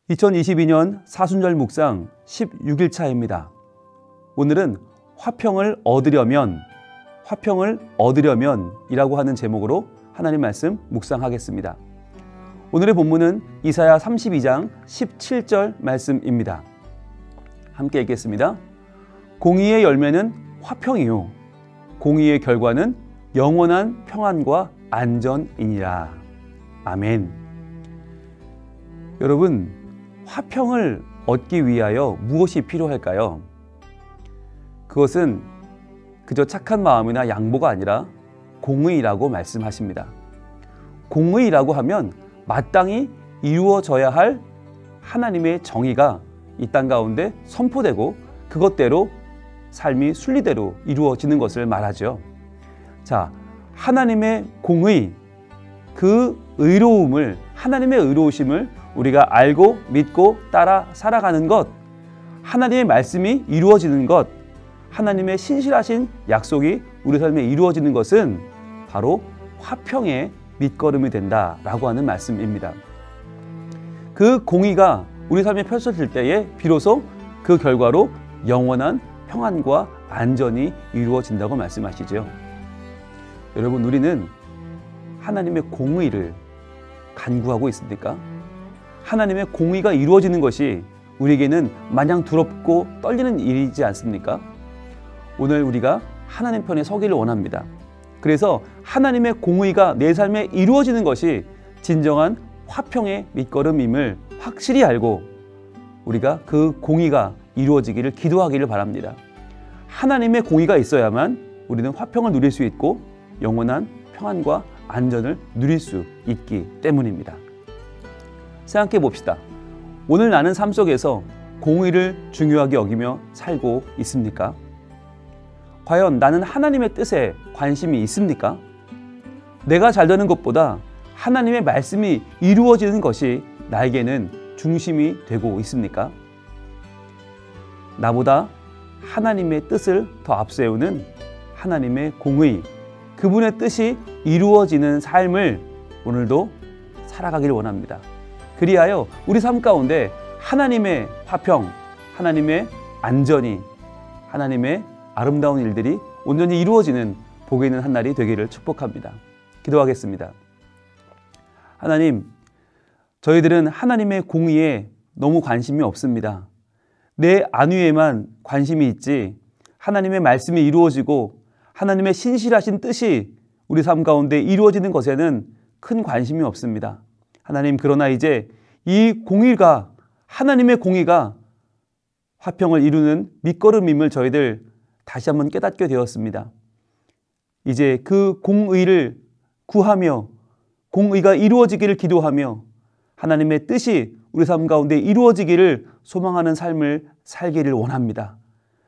2022년 사순절 묵상 16일차입니다. 오늘은 화평을 얻으려면 이라고 하는 제목으로 하나님 말씀 묵상하겠습니다. 오늘의 본문은 이사야 32장 17절 말씀입니다. 함께 읽겠습니다. 공의의 열매는 화평이요 공의의 결과는 영원한 평안과 안전이니라. 아멘. 여러분, 화평을 얻기 위하여 무엇이 필요할까요? 그것은 그저 착한 마음이나 양보가 아니라 공의라고 말씀하십니다. 공의라고 하면 마땅히 이루어져야 할 하나님의 정의가 이 땅 가운데 선포되고 그것대로 삶이 순리대로 이루어지는 것을 말하죠. 자, 하나님의 공의, 그 의로움을, 하나님의 의로우심을 우리가 알고 믿고 따라 살아가는 것, 하나님의 말씀이 이루어지는 것, 하나님의 신실하신 약속이 우리 삶에 이루어지는 것은 바로 화평의 밑거름이 된다라고 하는 말씀입니다. 그 공의가 우리 삶에 펼쳐질 때에 비로소 그 결과로 영원한 평안과 안전이 이루어진다고 말씀하시죠. 여러분, 우리는 하나님의 공의를 간구하고 있습니까? 하나님의 공의가 이루어지는 것이 우리에게는 마냥 두렵고 떨리는 일이지 않습니까? 오늘 우리가 하나님 편에 서기를 원합니다. 그래서 하나님의 공의가 내 삶에 이루어지는 것이 진정한 화평의 밑거름임을 확실히 알고 우리가 그 공의가 이루어지기를 기도하기를 바랍니다. 하나님의 공의가 있어야만 우리는 화평을 누릴 수 있고 영원한 평안과 안전을 누릴 수 있기 때문입니다. 생각해 봅시다. 오늘 나는 삶 속에서 공의를 중요하게 여기며 살고 있습니까? 과연 나는 하나님의 뜻에 관심이 있습니까? 내가 잘 되는 것보다 하나님의 말씀이 이루어지는 것이 나에게는 중심이 되고 있습니까? 나보다 하나님의 뜻을 더 앞세우는 하나님의 공의, 그분의 뜻이 이루어지는 삶을 오늘도 살아가기를 원합니다. 그리하여 우리 삶 가운데 하나님의 화평, 하나님의 안전이, 하나님의 아름다운 일들이 온전히 이루어지는 복이 있는 한 날이 되기를 축복합니다. 기도하겠습니다. 하나님, 저희들은 하나님의 공의에 너무 관심이 없습니다. 내 안위에만 관심이 있지 하나님의 말씀이 이루어지고 하나님의 신실하신 뜻이 우리 삶 가운데 이루어지는 것에는 큰 관심이 없습니다. 하나님, 그러나 이제 이 공의가, 하나님의 공의가 화평을 이루는 밑거름임을 저희들 다시 한번 깨닫게 되었습니다. 이제 그 공의를 구하며 공의가 이루어지기를 기도하며 하나님의 뜻이 우리 삶 가운데 이루어지기를 소망하는 삶을 살기를 원합니다.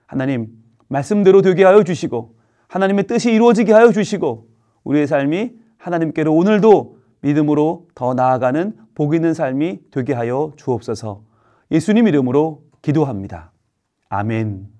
하나님, 말씀대로 되게 하여 주시고 하나님의 뜻이 이루어지게 하여 주시고 우리의 삶이 하나님께로 오늘도 믿음으로 더 나아가는 복 있는 삶이 되게 하여 주옵소서. 예수님 이름으로 기도합니다. 아멘.